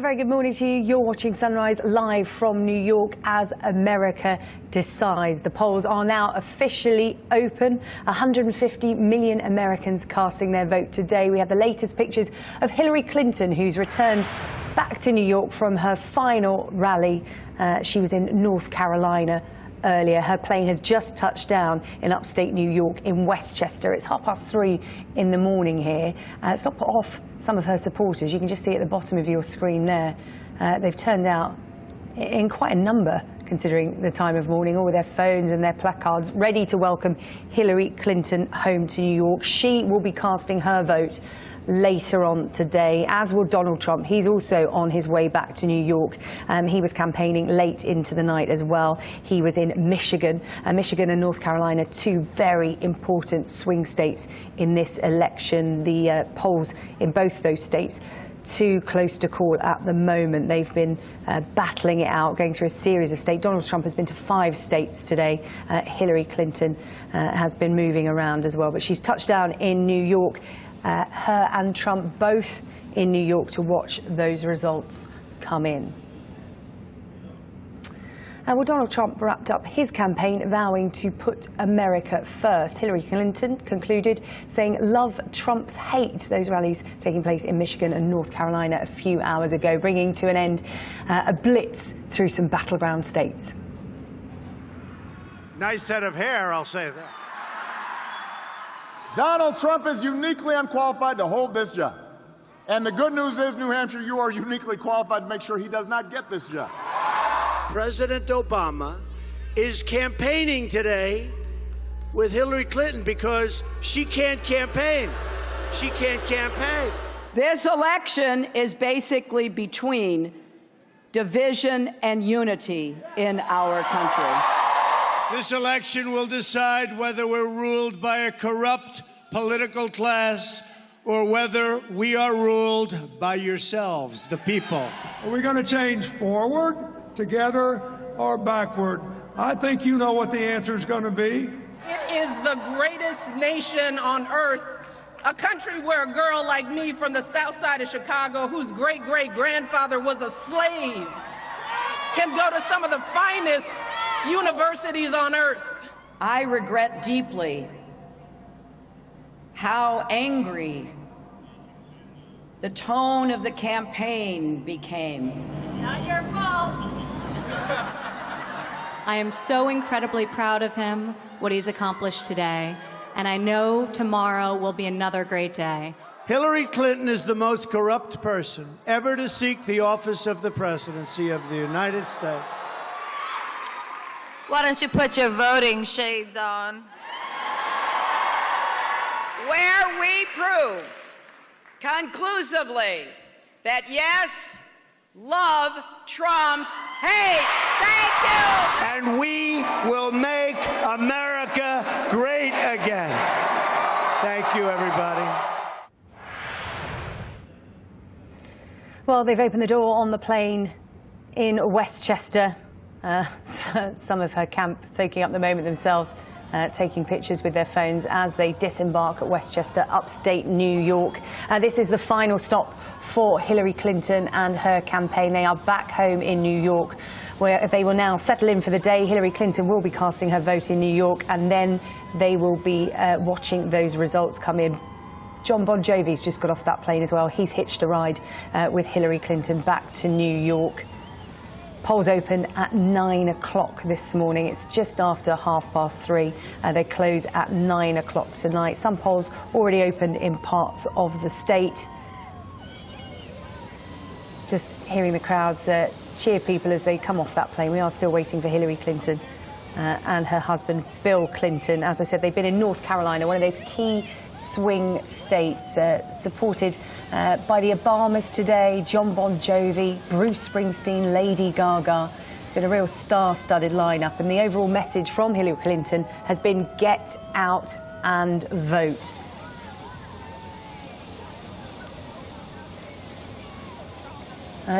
very good morning to you. You're watching Sunrise live from New York as America decides. The polls are now officially open. 150 million Americans casting their vote today. We have the latest pictures of Hillary Clinton, who's returned back to New York from her final rally. She was in North Carolina earlier. Her plane has just touched down in upstate New York in Westchester. It's 3:30 in the morning here. It's not put off some of her supporters. You can just see at the bottom of your screen there. They've turned out in quite a number, considering the time of morning, all with their phones and their placards, ready to welcome Hillary Clinton home to New York. She will be casting her vote later on today, as will Donald Trump. He's also on his way back to New York. He was campaigning late into the night as well. He was in Michigan. Michigan and North Carolina, two very important swing states in this election. The polls in both those states too close to call at the moment. They've been battling it out, going through a series of states. Donald Trump has been to 5 states today. Hillary Clinton has been moving around as well, but she's touched down in New York. Her and Trump both in New York to watch those results come in. Well, Donald Trump wrapped up his campaign vowing to put America first. Hillary Clinton concluded saying love trumps hate. Those rallies taking place in Michigan and North Carolina a few hours ago, bringing to an end a blitz through some battleground states. Nice head of hair, I'll say that. Donald Trump is uniquely unqualified to hold this job. And the good news is, New Hampshire, you are uniquely qualified to make sure he does not get this job. President Obama is campaigning today with Hillary Clinton because she can't campaign. She can't campaign. This election is basically between division and unity in our country. This election will decide whether we're ruled by a corrupt political class or whether we are ruled by yourselves, the people. Are we going to change forward, together, or backward? I think you know what the answer is going to be. It is the greatest nation on earth, a country where a girl like me from the south side of Chicago, whose great-great-grandfather was a slave, can go to some of the finest universities on earth. I regret deeply how angry the tone of the campaign became. Not your fault. I am so incredibly proud of him, what he's accomplished today, and I know tomorrow will be another great day. Hillary Clinton is the most corrupt person ever to seek the office of the presidency of the United States. Why don't you put your voting shades on? Where we prove conclusively that yes, love trumps hate. Thank you. And we will make America great again. Thank you, everybody. Well, they've opened the door on the plane in Westchester. Some of her camp soaking up the moment themselves, taking pictures with their phones as they disembark at Westchester, upstate New York. This is the final stop for Hillary Clinton and her campaign. They are back home in New York, where they will now settle in for the day. Hillary Clinton will be casting her vote in New York, and then they will be watching those results come in. Jon Bon Jovi's just got off that plane as well. He's hitched a ride with Hillary Clinton back to New York. Polls open at 9 o'clock this morning. It's just after 3:30. They close at 9 o'clock tonight. Some polls already open in parts of the state. Just hearing the crowds cheer people as they come off that plane. We are still waiting for Hillary Clinton and her husband, Bill Clinton. As I said, they've been in North Carolina, one of those key swing states, supported by the Obamas today, Jon Bon Jovi, Bruce Springsteen, Lady Gaga. It's been a real star-studded lineup, and the overall message from Hillary Clinton has been get out and vote.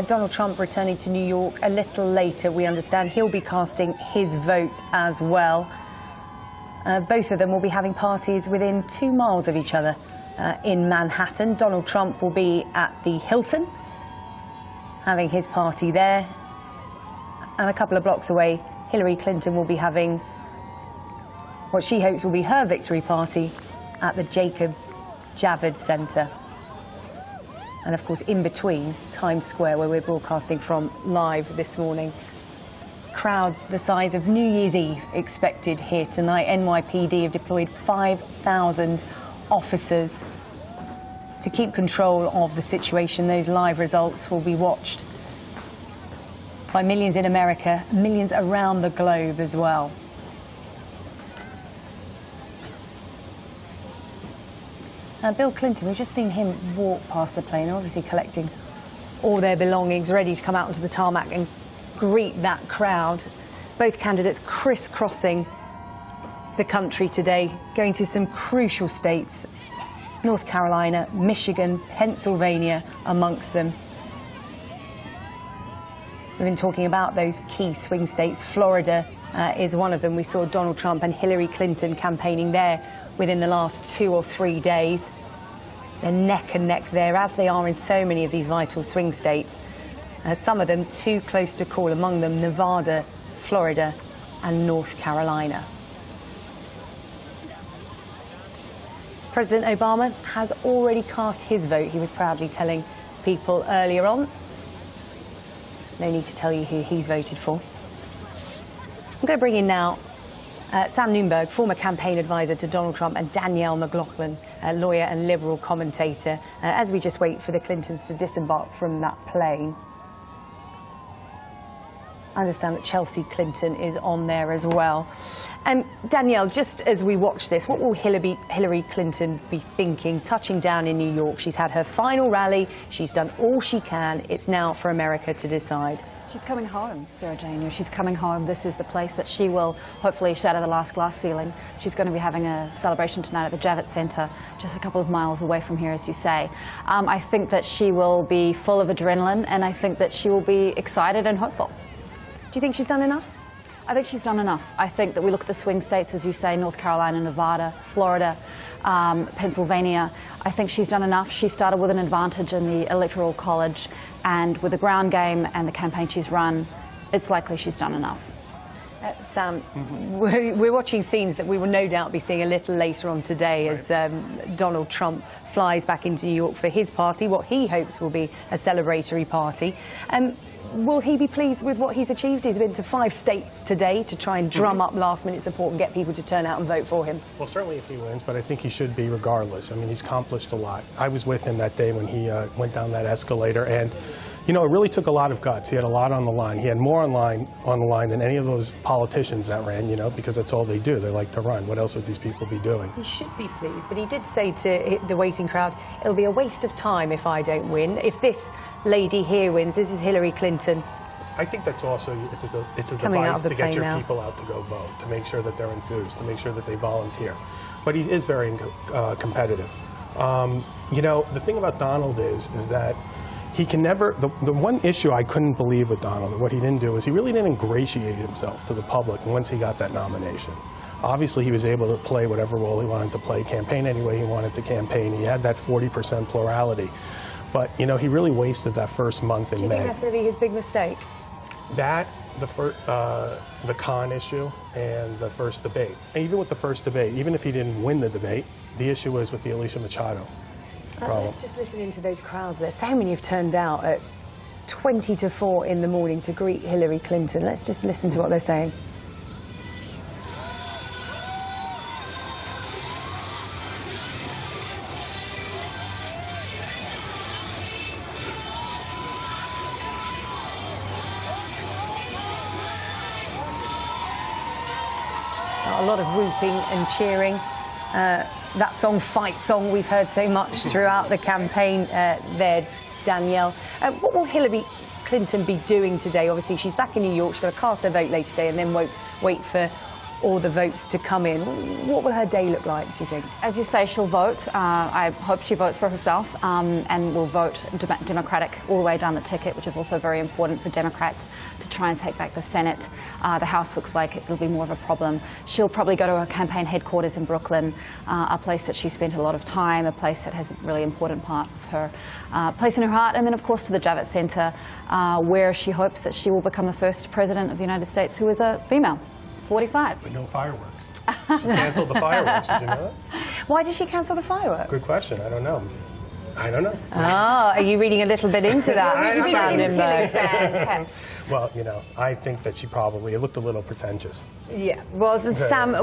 Donald Trump returning to New York a little later, we understand. He'll be casting his vote as well. Both of them will be having parties within 2 miles of each other in Manhattan. Donald Trump will be at the Hilton. having his party there. And a couple of blocks away, Hillary Clinton will be having what she hopes will be her victory party at the Jacob Javits Center. And of course, in between, Times Square, where we're broadcasting from live this morning. Crowds the size of New Year's Eve expected here tonight. NYPD have deployed 5,000 officers to keep control of the situation. Those live results will be watched by millions in America, millions around the globe as well. Bill Clinton, we've just seen him walk past the plane, obviously collecting all their belongings, ready to come out onto the tarmac and greet that crowd. Both candidates crisscrossing the country today, going to some crucial states, North Carolina, Michigan, Pennsylvania amongst them. We've been talking about those key swing states. Florida is one of them. We saw Donald Trump and Hillary Clinton campaigning there within the last 2 or 3 days. They're neck and neck there, as they are in so many of these vital swing states. Some of them too close to call, among them Nevada, Florida and North Carolina. President Obama has already cast his vote, he was proudly telling people earlier on. No need to tell you who he's voted for. I'm going to bring in now Sam Nunberg, former campaign advisor to Donald Trump, and Danielle McLaughlin, a lawyer and Liberal commentator, as we just wait for the Clintons to disembark from that plane. I understand that Chelsea Clinton is on there as well. Danielle, just as we watch this, what will Hillary Clinton be thinking, touching down in New York? She's had her final rally. She's done all she can. It's now for America to decide. She's coming home, Sarah Jane. She's coming home. This is the place that she will hopefully shatter the last glass ceiling. She's going to be having a celebration tonight at the Javits Center, just a couple of miles away from here, as you say. I think that she will be full of adrenaline, and I think that she will be excited and hopeful. Do you think she's done enough? I think she's done enough. I think that we look at the swing states, as you say, North Carolina, Nevada, Florida, Pennsylvania. I think she's done enough. She started with an advantage in the Electoral College, and with the ground game and the campaign she's run, it's likely she's done enough. Sam, we're watching scenes that we will no doubt be seeing a little later on today, as Donald Trump flies back into New York for his party, what he hopes will be a celebratory party. Will he be pleased with what he's achieved? He's been to 5 states today to try and drum up last-minute support and get people to turn out and vote for him. Well, certainly if he wins, but I think he should be regardless. I mean, he's accomplished a lot. I was with him that day when he went down that escalator, and, you know, it really took a lot of guts. He had a lot on the line. He had more on the line than any of those politicians that ran, you know, because that's all they do. They like to run. What else would these people be doing? He should be pleased, but he did say to the waiting crowd, it'll be a waste of time if I don't win. If this lady here wins, this is Hillary Clinton. I think that's also, it's a device to get your people out to go vote, to make sure that they're enthused, to make sure that they volunteer. But he is very competitive. You know, the thing about Donald is that he can never, the one issue I couldn't believe with Donald, what he didn't do is he really didn't ingratiate himself to the public once he got that nomination. Obviously, he was able to play whatever role he wanted to play, campaign any way he wanted to campaign. He had that 40% plurality. But, you know, he really wasted that first month in May. Do you think that's going to be his big mistake? That, the con issue, and the first debate. And even with the first debate, even if he didn't win the debate, the issue was with the Alicia Machado problem. Let's just listen into those crowds there. So many have turned out at 20 to 4 in the morning to greet Hillary Clinton. Let's just listen to what they're saying. A lot of whooping and cheering. That song, Fight Song, we've heard so much throughout the campaign there, Danielle. What will Hillary Clinton be doing today? Obviously, she's back in New York. She's going to cast her vote later today and then wait for all the votes to come in. What will her day look like, do you think? As you say, she'll vote. I hope she votes for herself and will vote Democratic all the way down the ticket, which is also very important for Democrats to try and take back the Senate. The House looks like it'll be more of a problem. She'll probably go to her campaign headquarters in Brooklyn, a place that she spent a lot of time, a place that has a really important part of her place in her heart, and then of course to the Javits Center, where she hopes that she will become the first president of the United States who is a female, 45. But no fireworks. She canceled the fireworks, did you know that? Why did she cancel the fireworks? Good question, I don't know. I don't know. Oh, are you reading a little bit into that? Well, you know, I think that she probably, it looked a little pretentious. Yeah. Well, Sam,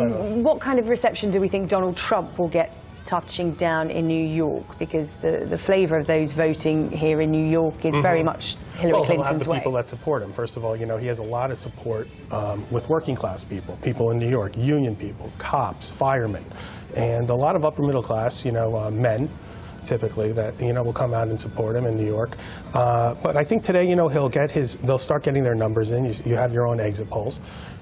what kind of reception do we think Donald Trump will get touching down in New York? Because the flavour of those voting here in New York is very much Hillary Clinton's have the way. people that support him. First of all, you know, he has a lot of support with working class people in New York, union people, cops, firemen, and a lot of upper middle class, you know, men, typically, that, you know, will come out and support him in New York. But I think today, you know, they'll start getting their numbers in. You have your own exit polls.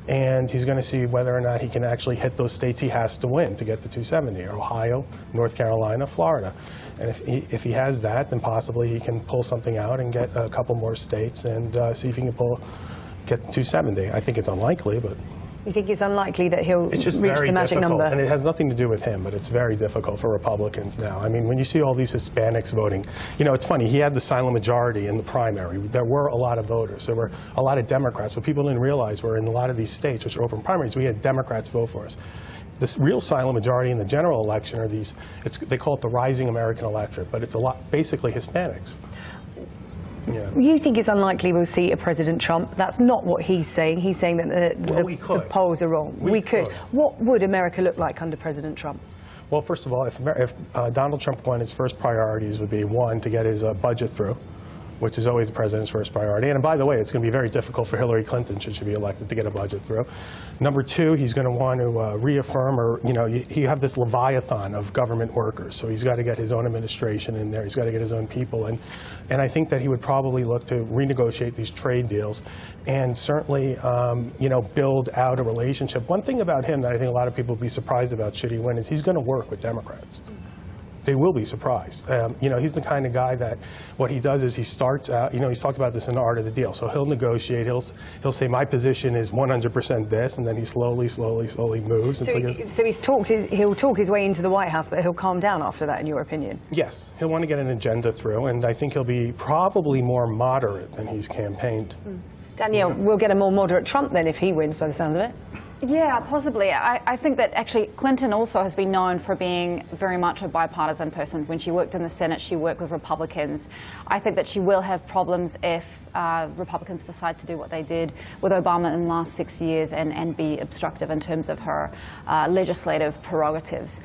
And he's going to see whether or not he can actually hit those states he has to win to get to 270, Ohio, North Carolina, Florida. And if he has that, then possibly he can pull something out and get a couple more states and see if he can get 270. I think it's unlikely, but... You think it's unlikely that he'll reach the magic number? And it has nothing to do with him, but it's very difficult for Republicans now. I mean, when you see all these Hispanics voting, you know, it's funny, he had the silent majority in the primary. There were a lot of voters. There were a lot of Democrats. What people didn't realize were in a lot of these states, which are open primaries, we had Democrats vote for us. This real silent majority in the general election are these, they call it the rising American electorate, but it's basically Hispanics. Yeah. You think it's unlikely we'll see a President Trump? That's not what he's saying. He's saying that the polls are wrong. We could. What would America look like under President Trump? Well, first of all, if Donald Trump won, his first priorities would be, one, to get his budget through, which is always the president's first priority. And by the way, it's going to be very difficult for Hillary Clinton, should she be elected, to get a budget through. Number two, he's going to want to reaffirm, or, you know, you have this leviathan of government workers. So he's got to get his own administration in there. He's got to get his own people. And I think that he would probably look to renegotiate these trade deals and certainly, you know, build out a relationship. One thing about him that I think a lot of people will be surprised about should he win is he's going to work with Democrats. They will be surprised. You know, he's the kind of guy that what he does is he starts out, you know, he's talked about this in The Art of the Deal. So he'll negotiate, he'll say my position is 100% this, and then he slowly moves. So he'll talk his way into the White House, but he'll calm down after that, in your opinion? Yes. He'll want to get an agenda through, and I think he'll be probably more moderate than he's campaigned. Danielle, we'll get a more moderate Trump then if he wins, by the sounds of it. Yeah, possibly. I think that actually Clinton also has been known for being very much a bipartisan person. When she worked in the Senate, she worked with Republicans. I think that she will have problems if Republicans decide to do what they did with Obama in the last 6 years and be obstructive in terms of her legislative prerogatives.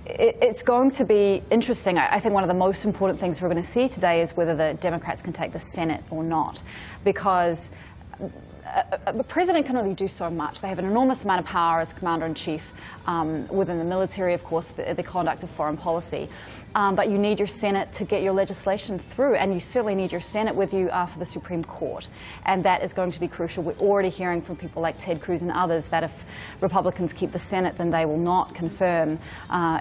It's going to be interesting. I think one of the most important things we're going to see today is whether the Democrats can take the Senate or not, because the president can only do so much. They have an enormous amount of power as commander-in-chief within the military, of course, the conduct of foreign policy. But you need your Senate to get your legislation through, and you certainly need your Senate with you for the Supreme Court. And that is going to be crucial. We're already hearing from people like Ted Cruz and others that if Republicans keep the Senate, then they will not confirm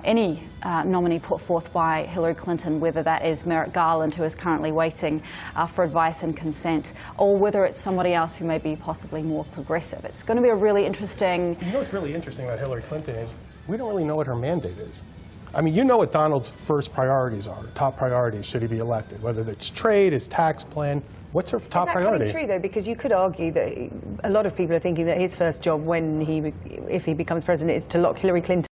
any nominee put forth by Hillary Clinton, whether that is Merrick Garland, who is currently waiting for advice and consent, or whether it's somebody else who may be possibly more progressive. It's going to be a really interesting... You know what's really interesting about Hillary Clinton is we don't really know what her mandate is. I mean, you know what Donald's first priorities are, top priorities should he be elected, whether it's trade, his tax plan. What's her top priority? Is that true, though? Because you could argue that a lot of people are thinking that his first job if he becomes president is to lock Hillary Clinton